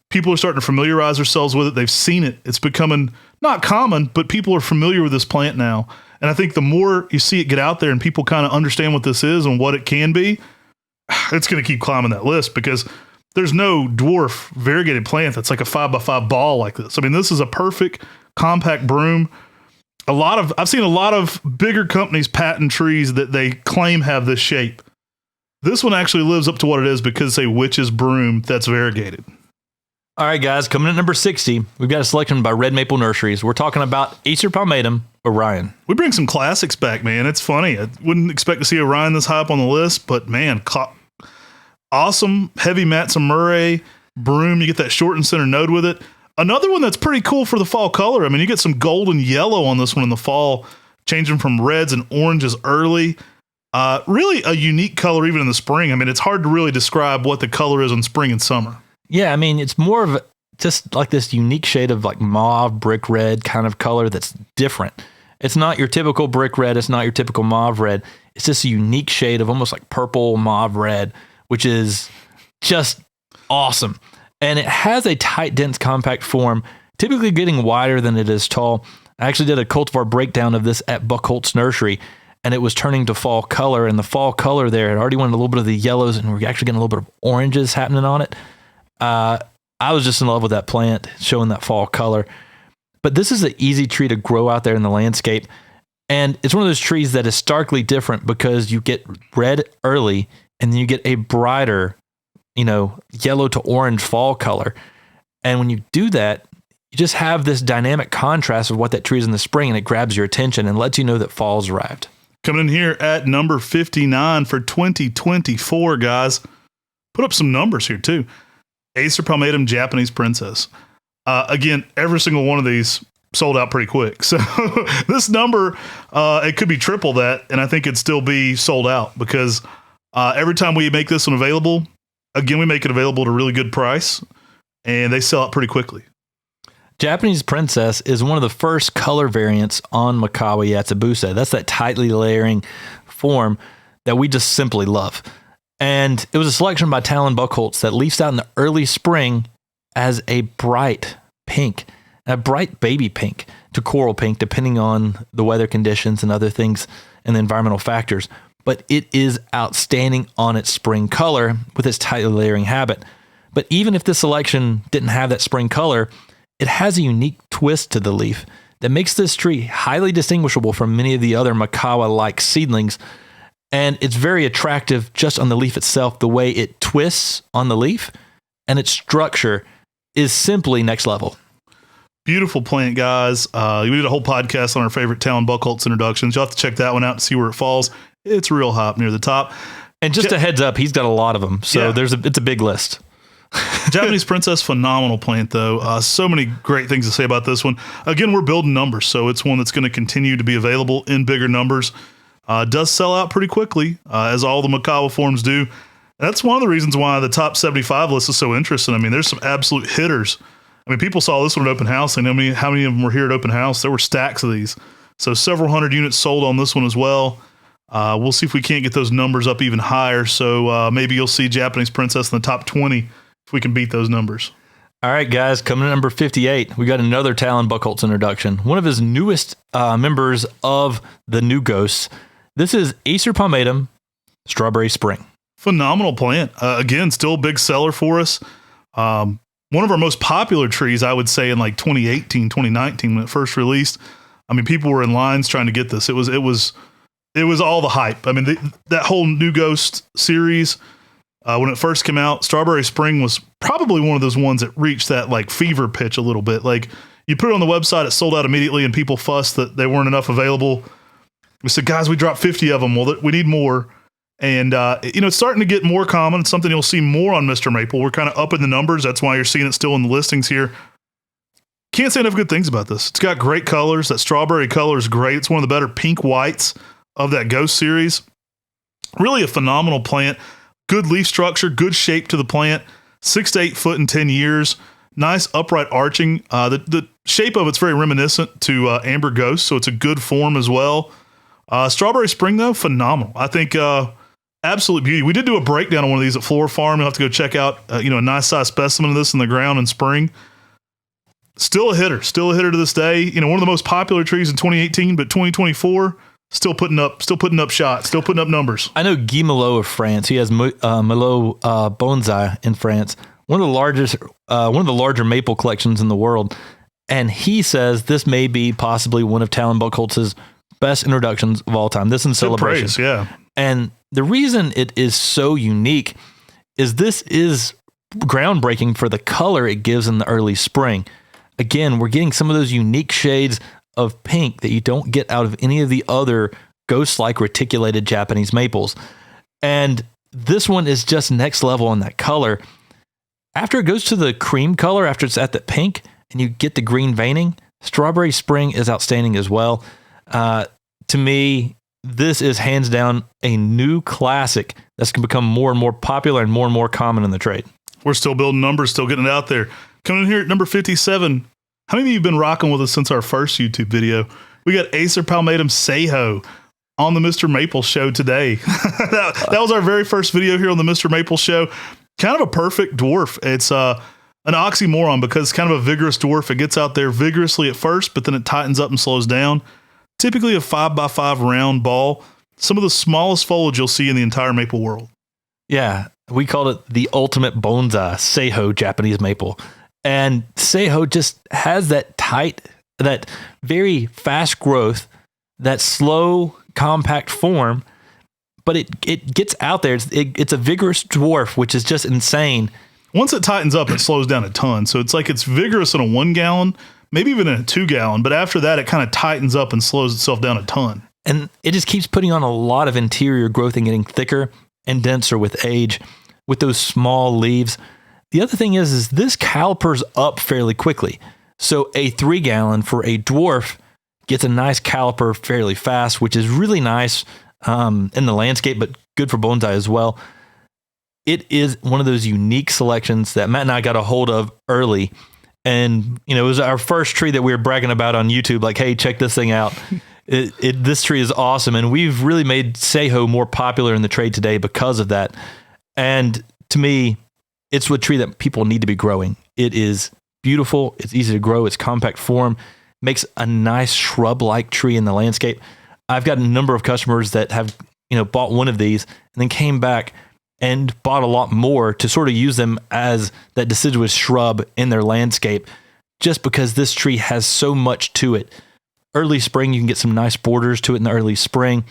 People are starting to familiarize themselves with it. They've seen it. It's becoming not common, but people are familiar with this plant now. And I think the more you see it get out there and people kind of understand what this is and what it can be, it's going to keep climbing that list because there's no dwarf variegated plant that's like a 5x5 ball like this. I mean, this is a perfect compact broom. I've seen a lot of bigger companies patent trees that they claim have this shape. This one actually lives up to what it is because it's a witch's broom that's variegated. All right, guys, coming at number 60, we've got a selection by Red Maple Nurseries. We're talking about Acer Pomum Orion. We bring some classics back, man. It's funny. I wouldn't expect to see Orion this high up on the list, but man, awesome heavy Matson Murray broom. You get that short and center node with it. Another one that's pretty cool for the fall color. I mean, you get some gold and yellow on this one in the fall, changing from reds and oranges early. Really a unique color even in the spring. I mean, it's hard to really describe what the color is in spring and summer. Yeah, I mean, it's more of just like this unique shade of like mauve, brick red kind of color that's different. It's not your typical brick red. It's not your typical mauve red. It's just a unique shade of almost like purple mauve red, which is just awesome. And it has a tight, dense, compact form, typically getting wider than it is tall. I actually did a cultivar breakdown of this at Buckholtz Nursery, and it was turning to fall color. And the fall color there, it already went a little bit of the yellows, and we're actually getting a little bit of oranges happening on it. I was just in love with that plant, showing that fall color. But this is an easy tree to grow out there in the landscape. And it's one of those trees that is starkly different because you get red early, and then you get a brighter yellow to orange fall color. And when you do that, you just have this dynamic contrast of what that tree is in the spring, and it grabs your attention and lets you know that fall's arrived. Coming in here at number 59 for 2024, guys. Put up some numbers here too. Acer Pomum Japanese Princess. Again, every single one of these sold out pretty quick. So this number, it could be triple that, and I think it'd still be sold out because every time we make this one available, again, we make it available at a really good price, and they sell out pretty quickly. Japanese Princess is one of the first color variants on Makawa Yatsubuse. That's that tightly layering form that we just simply love. And it was a selection by Talon Buckholtz that leafs out in the early spring as a bright pink, a bright baby pink to coral pink, depending on the weather conditions and other things and the environmental factors. But it is outstanding on its spring color with its tightly layering habit. But even if this selection didn't have that spring color, it has a unique twist to the leaf that makes this tree highly distinguishable from many of the other Makawa-like seedlings. And it's very attractive just on the leaf itself, the way it twists on the leaf, and its structure is simply next level. Beautiful plant, guys. We did a whole podcast on our favorite Talon Buckholtz introductions. You'll have to check that one out to see where it falls. It's real high up near the top. And just a heads up, he's got a lot of them. So Yeah. it's a big list. Japanese Princess, phenomenal plant, though. So many great things to say about this one. Again, we're building numbers, so it's one that's going to continue to be available in bigger numbers. Does sell out pretty quickly, as all the Makawa forms do. That's one of the reasons why the top 75 list is so interesting. I mean, there's some absolute hitters. I mean, people saw this one at open house, and how many of them were here at open house? There were stacks of these. So several hundred units sold on this one as well. We'll see if we can't get those numbers up even higher. So maybe you'll see Japanese Princess in the top 20 if we can beat those numbers. All right, guys, coming to number 58, we got another Talon Buckholtz introduction. One of his newest members of the new Ghosts. This is Acer Pomum Strawberry Spring. Phenomenal plant. Again, still a big seller for us. One of our most popular trees, I would say, in like 2018, 2019, when it first released. I mean, people were in lines trying to get this. It was all the hype. I mean, that whole New Ghost series, when it first came out, Strawberry Spring was probably one of those ones that reached that like fever pitch a little bit. Like, you put it on the website, it sold out immediately, and people fussed that there weren't enough available. We said, guys, we dropped 50 of them. Well, we need more. And, it's starting to get more common. It's something you'll see more on Mr. Maple. We're kind of up in the numbers. That's why you're seeing it still in the listings here. Can't say enough good things about this. It's got great colors. That strawberry color is great. It's one of the better pink whites of that Ghost series. Really a phenomenal plant. Good leaf structure, good shape to the plant. 6 to 8 foot in 10 years. Nice upright arching. The shape of it's very reminiscent to Amber Ghost, so it's a good form as well. Strawberry Spring, though, phenomenal. I think absolute beauty. We did do a breakdown on one of these at Floor Farm. You'll have to go check out a nice size specimen of this in the ground in spring. Still a hitter to this day. One of the most popular trees in 2018, but 2024 still putting up shots, still putting up numbers. I know Guy Melot of France. He has Melot bonsai in France. One of the larger maple collections in the world, and he says this may be possibly one of Talon Buchholz's best introductions of all time. This in celebration, praise, yeah. And the reason it is so unique is this is groundbreaking for the color it gives in the early spring. Again, we're getting some of those unique shades of pink that you don't get out of any of the other ghost-like reticulated Japanese maples, and this one is just next level on that color. After it goes to the cream color, after it's at the pink, and you get the green veining, Strawberry Spring is outstanding as well. To me, this is hands down a new classic that's going to become more and more popular and more common in the trade. We're still building numbers, still getting it out there. Coming in here at number 57, how many of you have been rocking with us since our first YouTube video? We got Acer Palmatum Sojo on the Mr. Maple Show today. that was our very first video here on the Mr. Maple Show. Kind of a perfect dwarf. It's an oxymoron because it's kind of a vigorous dwarf. It gets out there vigorously at first, but then it tightens up and slows down. Typically a 5x5 round ball. Some of the smallest foliage you'll see in the entire maple world. Yeah, we called it the ultimate bonsai, Sojo Japanese maple. And Sojo just has that tight, that very fast growth, that slow, compact form, but it gets out there. It's a vigorous dwarf, which is just insane. Once it tightens up, it slows down a ton. So it's like it's vigorous in a 1 gallon, maybe even in a 2 gallon, but after that, it kind of tightens up and slows itself down a ton. And it just keeps putting on a lot of interior growth and getting thicker and denser with age, with those small leaves. The other thing is this calipers up fairly quickly. So a 3 gallon for a dwarf gets a nice caliper fairly fast, which is really nice in the landscape, but good for bonsai as well. It is one of those unique selections that Matt and I got a hold of early. And, it was our first tree that we were bragging about on YouTube. Like, hey, check this thing out. This tree is awesome. And we've really made Sojo more popular in the trade today because of that. And to me, it's a tree that people need to be growing. It is beautiful. It's easy to grow. It's compact form. Makes a nice shrub-like tree in the landscape. I've got a number of customers that have, bought one of these and then came back and bought a lot more to sort of use them as that deciduous shrub in their landscape, just because this tree has so much to it. Early spring, you can get some nice borders to it in the early spring,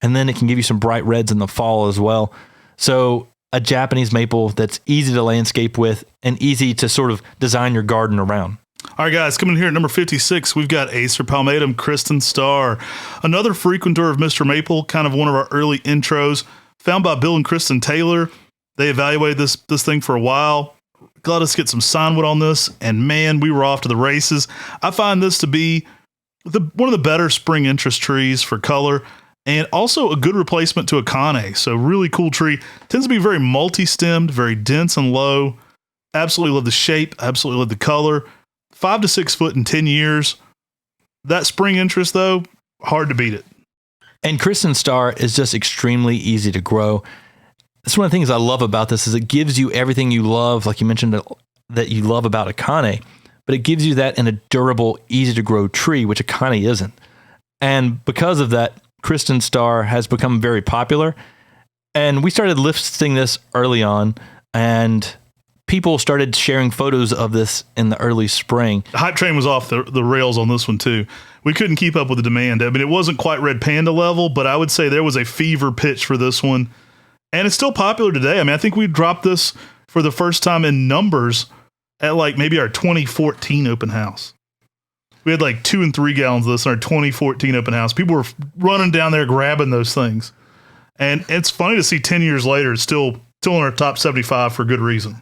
and then it can give you some bright reds in the fall as well. So a Japanese maple that's easy to landscape with and easy to sort of design your garden around. All right, guys, coming in here at number 56, we've got Acer Palmatum Kristen Star, another frequenter of Mr. Maple, kind of one of our early intros, found by Bill and Kristen Taylor. They evaluated this thing for a while, let us get some signwood on this, and man, we were off to the races. I find this to be one of the better spring interest trees for color, and also a good replacement to a Kane. So really cool tree. Tends to be very multi-stemmed, very dense and low. Absolutely love the shape. Absolutely love the color. 5 to 6 foot in 10 years. That spring interest, though, hard to beat it. And Kristen Star is just extremely easy to grow. That's one of the things I love about this is it gives you everything you love, like you mentioned that you love about a Kane, but it gives you that in a durable, easy to grow tree, which a Kane isn't. And because of that, Kristen Star has become very popular. And we started listing this early on, and people started sharing photos of this in the early spring. The hype train was off the rails on this one too. We couldn't keep up with the demand. I mean, it wasn't quite Red Panda level, but I would say there was a fever pitch for this one. And it's still popular today. I mean, I think we dropped this for the first time in numbers at like maybe our 2014 open house. We had like 2 and 3 gallons of this in our 2014 open house. People were running down there grabbing those things. And it's funny to see 10 years later, it's still in our top 75 for good reason.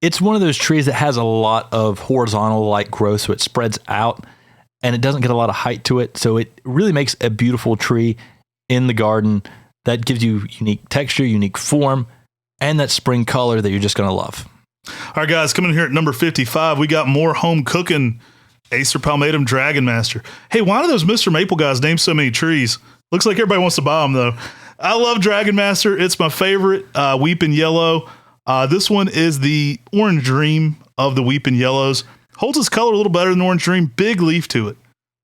It's one of those trees that has a lot of horizontal like growth, so it spreads out and it doesn't get a lot of height to it. So it really makes a beautiful tree in the garden that gives you unique texture, unique form, and that spring color that you're just going to love. All right, guys, coming in here at number 55, we got more home cooking Acer Pomum Dragon Master. Hey, why do those Mr. Maple guys name so many trees? Looks like everybody wants to buy them, though. I love Dragon Master. It's my favorite weeping yellow. This one is the Orange Dream of the weeping yellows. Holds its color a little better than Orange Dream. Big leaf to it.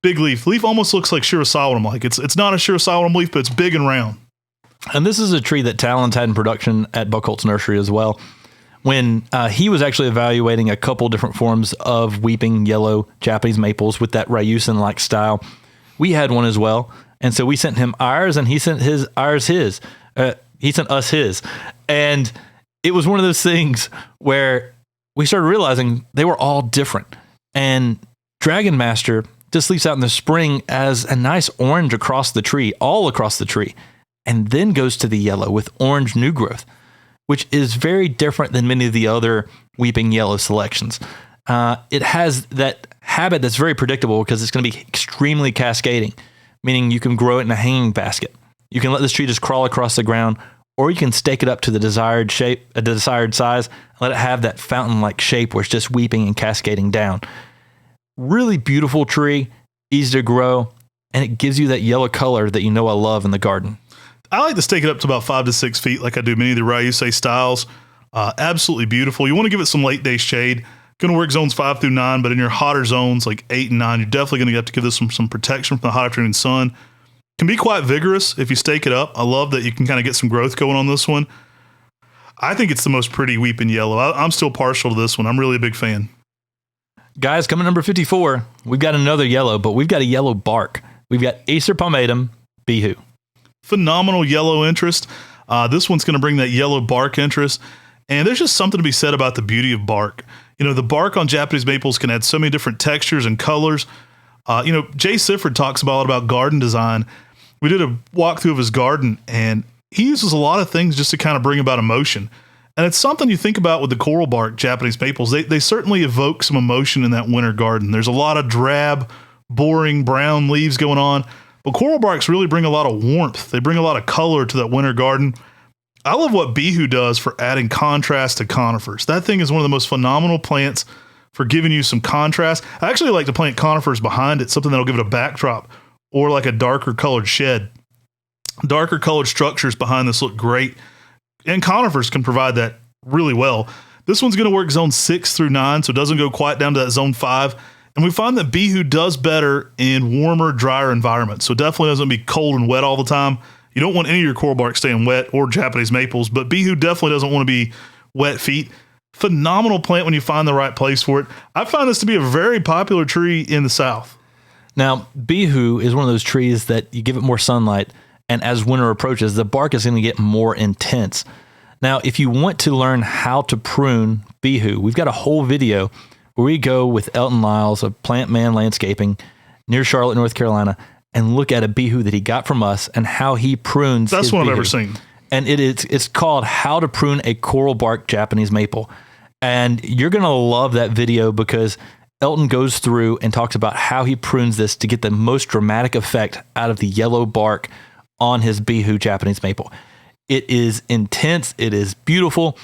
Big leaf. Leaf almost looks like Shirasawadam. Like it's not a Shirasawadam leaf, but it's big and round. And this is a tree that Talon's had in production at Buckholtz Nursery as well. When he was actually evaluating a couple different forms of weeping yellow Japanese maples with that Ryusen-like style, we had one as well. And so we sent him ours, and he sent his. He sent us his. And it was one of those things where we started realizing they were all different. And Dragon Master just leaves out in the spring as a nice orange across the tree, all across the tree, and then goes to the yellow with orange new growth, which is very different than many of the other weeping yellow selections. It has that habit that's very predictable because it's going to be extremely cascading, meaning you can grow it in a hanging basket. You can let this tree just crawl across the ground, or you can stake it up to the desired shape, the desired size, and let it have that fountain-like shape where it's just weeping and cascading down. Really beautiful tree, easy to grow, and it gives you that yellow color that you know I love in the garden. I like to stake it up to about 5 to 6 feet like I do many of the Ryusei styles. Absolutely beautiful. You want to give it some late day shade. Going to work zones 5 through 9, but in your hotter zones like 8 and 9, you're definitely going to have to give this some protection from the hot afternoon sun. Can be quite vigorous if you stake it up. I love that you can kind of get some growth going on this one. I think it's the most pretty weeping yellow. I'm still partial to this one. I'm really a big fan. Guys, coming number 54, we've got another yellow, but we've got a yellow bark. We've got Acer Pomum Be Who. Phenomenal yellow interest. This one's going to bring that yellow bark interest. And there's just something to be said about the beauty of bark. You know, the bark on Japanese maples can add so many different textures and colors. Jay Sifford talks about garden design. We did a walkthrough of his garden, and he uses a lot of things just to kind of bring about emotion. And it's something you think about with the coral bark Japanese maples. They certainly evoke some emotion in that winter garden. There's a lot of drab, boring brown leaves going on. But coral barks really bring a lot of warmth. They bring a lot of color to that winter garden. I love what Be Who does for adding contrast to conifers. That thing is one of the most phenomenal plants for giving you some contrast. I actually like to plant conifers behind it, something that'll give it a backdrop or like a darker colored shed. Darker colored structures behind this look great, and conifers can provide that really well. This one's going to work zone 6 through 9, so it doesn't go quite down to that zone 5. And we find that Be Who does better in warmer, drier environments. So definitely doesn't be cold and wet all the time. You don't want any of your coral bark staying wet or Japanese maples, but Be Who definitely doesn't want to be wet feet. Phenomenal plant when you find the right place for it. I find this to be a very popular tree in the South. Now, Be Who is one of those trees that you give it more sunlight, and as winter approaches, the bark is going to get more intense. Now, if you want to learn how to prune Be Who, we've got a whole video where we go with Elton Lyles of Plant Man Landscaping near Charlotte, North Carolina, and look at a Be Who that he got from us and how he prunes. That's one I've ever Be Who. seen. And it's called How to Prune a Coral Bark Japanese Maple. And you're going to love that video because Elton goes through and talks about how he prunes this to get the most dramatic effect out of the yellow bark on his Be Who Japanese maple. It is intense. It is beautiful.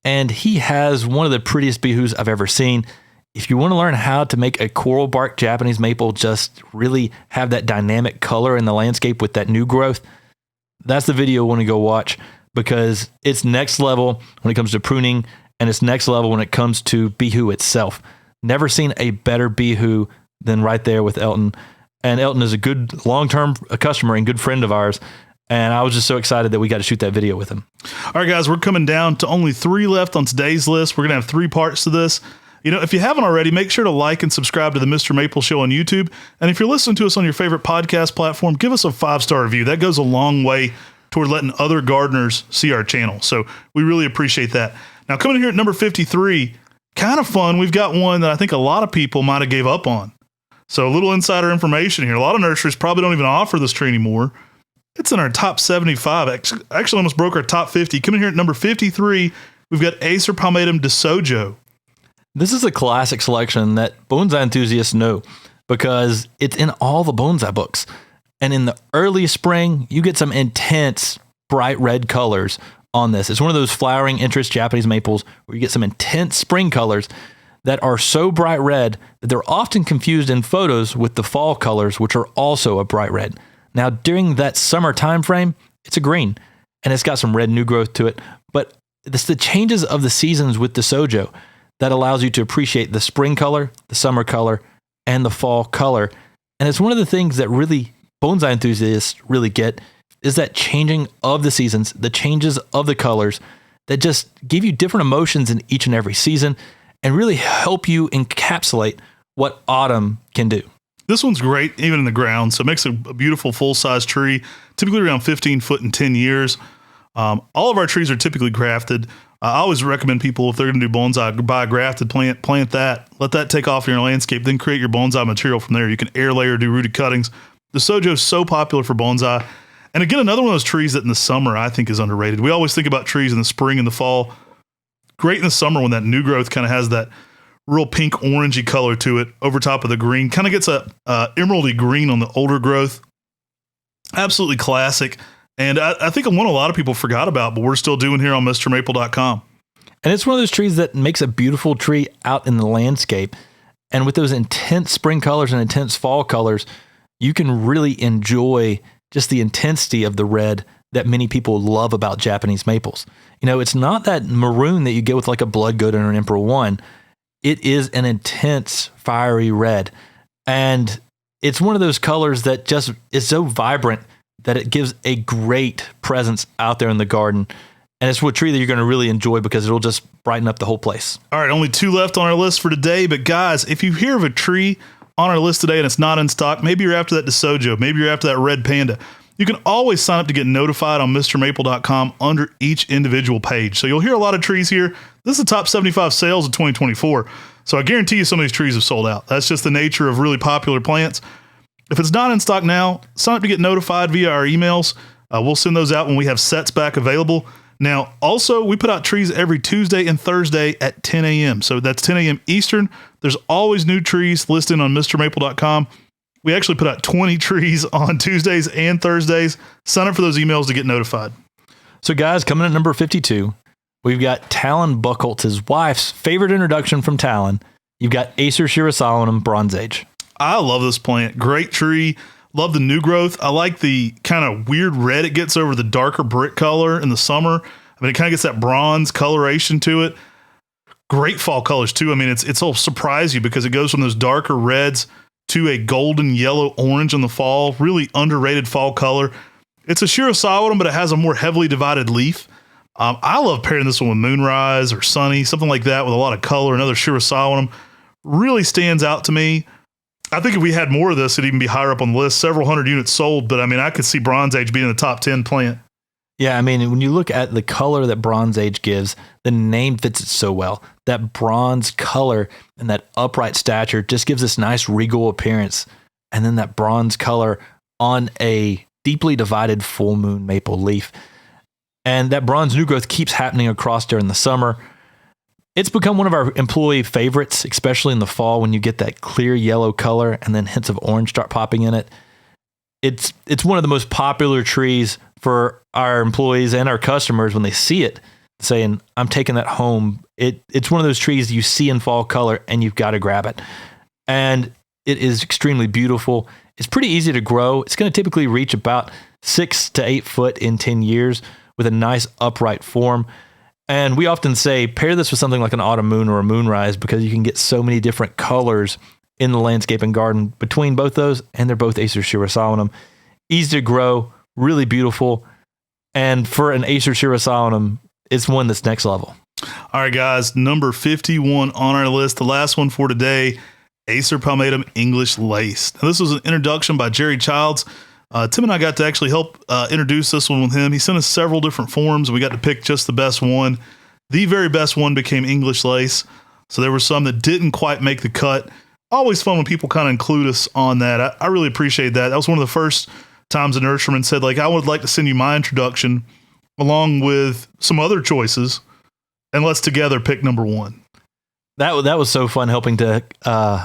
And he has one of the prettiest Be Whos I've ever seen. If you want to learn how to make a coral bark Japanese maple just really have that dynamic color in the landscape with that new growth, that's the video you want to go watch because it's next level when it comes to pruning and it's next level when it comes to Be Who itself. Never seen a better Be Who than right there with Elton. And Elton is a good long-term customer and good friend of ours. And I was just so excited that we got to shoot that video with him. All right, guys, we're coming down to only 3 left on today's list. We're going to have 3 parts to this. You know, if you haven't already, make sure to like and subscribe to the Mr. Maple Show on YouTube. And if you're listening to us on your favorite podcast platform, give us a 5-star review. That goes a long way toward letting other gardeners see our channel. So we really appreciate that. Now, coming in here at number 53, kind of fun. We've got one that I think a lot of people might have gave up on. So a little insider information here. A lot of nurseries probably don't even offer this tree anymore. It's in our top 75. Actually almost broke our top 50. Coming here at number 53, we've got Acer Pomum de Sojo. This is a classic selection that bonsai enthusiasts know because it's in all the bonsai books. And in the early spring, you get some intense bright red colors on this. It's one of those flowering interest Japanese maples where you get some intense spring colors that are so bright red that they're often confused in photos with the fall colors, which are also a bright red. Now, during that summer time frame, it's a green, and it's got some red new growth to it. But it's the changes of the seasons with the Sojo that allows you to appreciate the spring color, the summer color, and the fall color. And it's one of the things that really bonsai enthusiasts really get is that changing of the seasons, the changes of the colors that just give you different emotions in each and every season and really help you encapsulate what autumn can do. This one's great, even in the ground. So it makes a beautiful full-size tree, typically around 15 foot in 10 years. All of our trees are typically grafted. I always recommend people, if they're going to do bonsai, buy a grafted plant, plant that, let that take off in your landscape, then create your bonsai material from there. You can air layer, do rooted cuttings. The Sojo is so popular for bonsai. And again, another one of those trees that in the summer I think is underrated. We always think about trees in the spring and the fall. Great in the summer when that new growth kind of has that real pink orangey color to it over top of the green. Kind of gets a emeraldy green on the older growth. Absolutely classic. And I think one a lot of people forgot about, but we're still doing here on MrMaple.com. And it's one of those trees that makes a beautiful tree out in the landscape. And with those intense spring colors and intense fall colors, you can really enjoy just the intensity of the red that many people love about Japanese maples. You know, it's not that maroon that you get with like a Blood Goat or an Emperor One. It is an intense, fiery red. And it's one of those colors that just is so vibrant that it gives a great presence out there in the garden. And it's a tree that you're going to really enjoy because it'll just brighten up the whole place. All right, only 2 left on our list for today. But guys, if you hear of a tree on our list today and it's not in stock, maybe you're after that DeSojo, maybe you're after that red Panda, you can always sign up to get notified on MrMaple.com under each individual page. So you'll hear a lot of trees here. This is the top 75 sales of 2024. So I guarantee you some of these trees have sold out. That's just the nature of really popular plants. If it's not in stock now, sign up to get notified via our emails. We'll send those out when we have sets back available. Now, also, we put out trees every Tuesday and Thursday at 10 a.m. So that's 10 a.m. Eastern. There's always new trees listed on MrMaple.com. We actually put out 20 trees on Tuesdays and Thursdays. Sign up for those emails to get notified. So guys, coming at number 52, we've got Talon Buchholz's wife's favorite introduction from Talon. You've got Acer Shirasalanum Bronze Age. I love this plant. Great tree. Love the new growth. I like the kind of weird red it gets over the darker brick color in the summer. I mean, it kind of gets that bronze coloration to it. Great fall colors too. I mean, it'll surprise you because it goes from those darker reds to a golden yellow orange in the fall. Really underrated fall color. It's a Shirasalanum, but it has a more heavily divided leaf. I love pairing this one with Moonrise or Sunny, something like that with a lot of color. Another Shirasalanum really stands out to me. I think if we had more of this, it'd even be higher up on the list. Several hundred units sold, but I mean, I could see Bronze Age being in the top 10 plant. Yeah, I mean, when you look at the color that Bronze Age gives, the name fits it so well. That bronze color and that upright stature just gives this nice regal appearance. And then that bronze color on a deeply divided full moon maple leaf. And that bronze new growth keeps happening across during the summer. It's become one of our employee favorites, especially in the fall when you get that clear yellow color and then hints of orange start popping in it. It's one of the most popular trees for our employees and our customers when they see it, saying, I'm taking that home. It's one of those trees you see in fall color and you've got to grab it. And it is extremely beautiful. It's pretty easy to grow. It's going to typically reach about 6 to 8 foot in 10 years with a nice upright form. And we often say, pair this with something like an autumn moon or a moonrise because you can get so many different colors in the landscape and garden between both those, and they're both Acer Shirasalanum. Easy to grow, really beautiful. And for an Acer Shirosauanum, it's one that's next level. All right, guys, number 51 on our list. The last one for today, Acer Pomum English Lace. Now, this was an introduction by Jerry Childs. Tim and I got to actually help introduce this one with him. He sent us several different forms. We got to pick just the best one. The very best one became English Lace. So there were some that didn't quite make the cut. Always fun when people kind of include us on that. I really appreciate that. That was one of the first times a nurseryman said, like, I would like to send you my introduction along with some other choices, and let's together pick number one. That was so fun helping to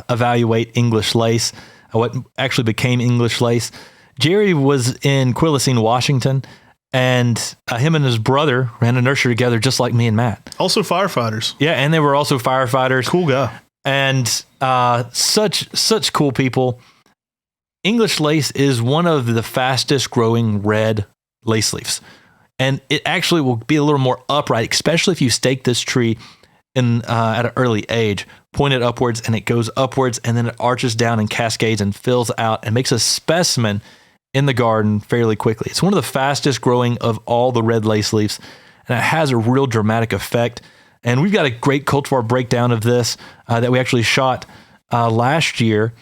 evaluate English Lace, what actually became English Lace. Jerry was in Quilcene, Washington, and him and his brother ran a nursery together just like me and Matt. Also firefighters. Yeah, and they were also firefighters. Cool guy. And such cool people. English Lace is one of the fastest growing red lace leaves. And it actually will be a little more upright, especially if you stake this tree in at an early age, point it upwards, and it goes upwards, and then it arches down and cascades and fills out and makes a specimen in the garden fairly quickly. It's one of the fastest growing of all the red lace leaves, and it has a real dramatic effect. And we've got a great cultivar breakdown of this that we actually shot last year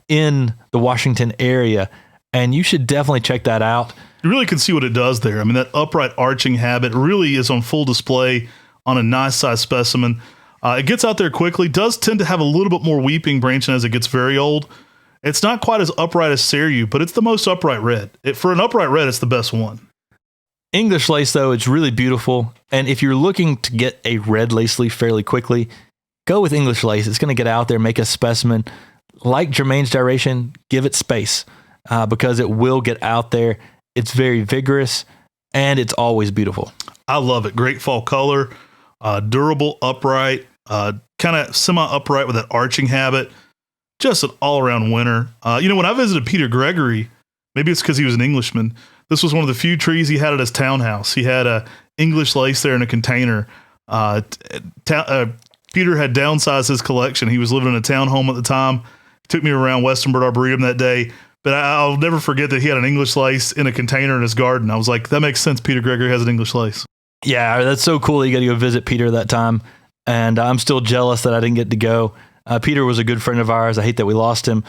in the Washington area, and you should definitely check that out. You really can see what it does there. I mean, that upright arching habit really is on full display on a nice size specimen. It gets out there quickly, does tend to have a little bit more weeping branching as it gets very old. It's not quite as upright as Ceru, but it's the most upright red. For an upright red, it's the best one. English Lace, though, it's really beautiful. And if you're looking to get a red lace leaf fairly quickly, go with English Lace. It's going to get out there, make a specimen. Like Germaine's Gyration, give it space because it will get out there. It's very vigorous, and it's always beautiful. I love it. Great fall color, durable, upright, kind of semi-upright with that arching habit. Just an all-around winner. When I visited Peter Gregory, maybe it's because he was an Englishman, this was one of the few trees he had at his townhouse. He had a English Lace there in a container. Peter had downsized his collection. He was living in a townhome at the time. Took me around Westernbird Arboretum that day. But I'll never forget that he had an English Lace in a container in his garden. I was like, that makes sense. Peter Gregory has an English Lace. Yeah, that's so cool that you got to go visit Peter that time. And I'm still jealous that I didn't get to go. Peter was a good friend of ours. I hate that we lost him.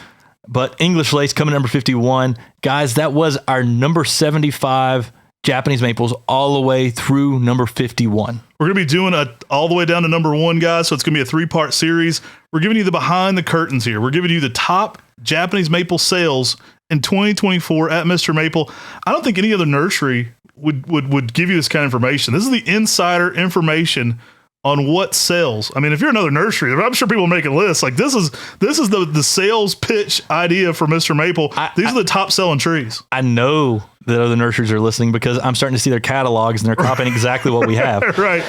But English Lace coming number 51. Guys, that was our number 75 Japanese maples all the way through number 51. We're going to be doing all the way down to number 1, guys. So it's going to be a 3-part series. We're giving you the behind the curtains here. We're giving you the top Japanese maple sales in 2024 at Mr. Maple. I don't think any other nursery would give you this kind of information. This is the insider information on what sells. I mean, if you're another nursery, I'm sure people are making lists. Like this is the sales pitch idea for Mr. Maple. These are the top selling trees. I know that other nurseries are listening because I'm starting to see their catalogs and they're copying exactly what we have. Right.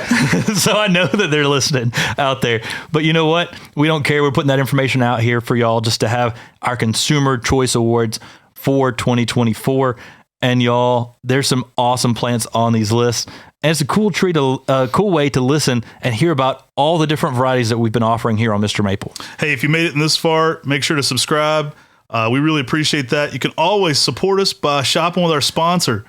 So I know that they're listening out there. But you know what? We don't care. We're putting that information out here for y'all just to have our Consumer Choice Awards for 2024. And y'all, there's some awesome plants on these lists. And it's a cool cool way to listen and hear about all the different varieties that we've been offering here on Mr. Maple. Hey, if you made it this far, make sure to subscribe. We really appreciate that. You can always support us by shopping with our sponsor,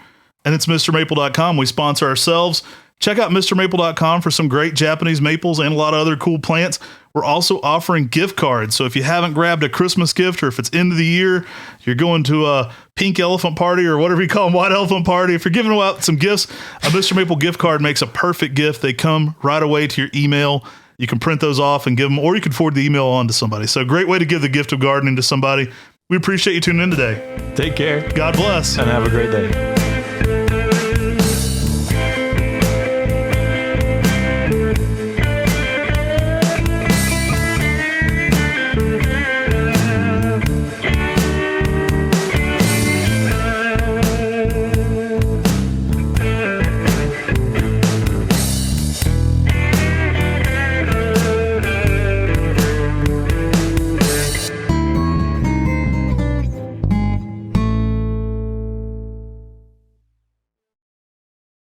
and it's MrMaple.com. We sponsor ourselves. Check out MrMaple.com for some great Japanese maples and a lot of other cool plants. We're also offering gift cards. So if you haven't grabbed a Christmas gift, or if it's end of the year, you're going to a pink elephant party or whatever you call them, white elephant party, if you're giving out some gifts, a Mr. Maple gift card makes a perfect gift. They come right away to your email. You can print those off and give them, or you can forward the email on to somebody. So great way to give the gift of gardening to somebody. We appreciate you tuning in today. Take care. God bless. And have a great day.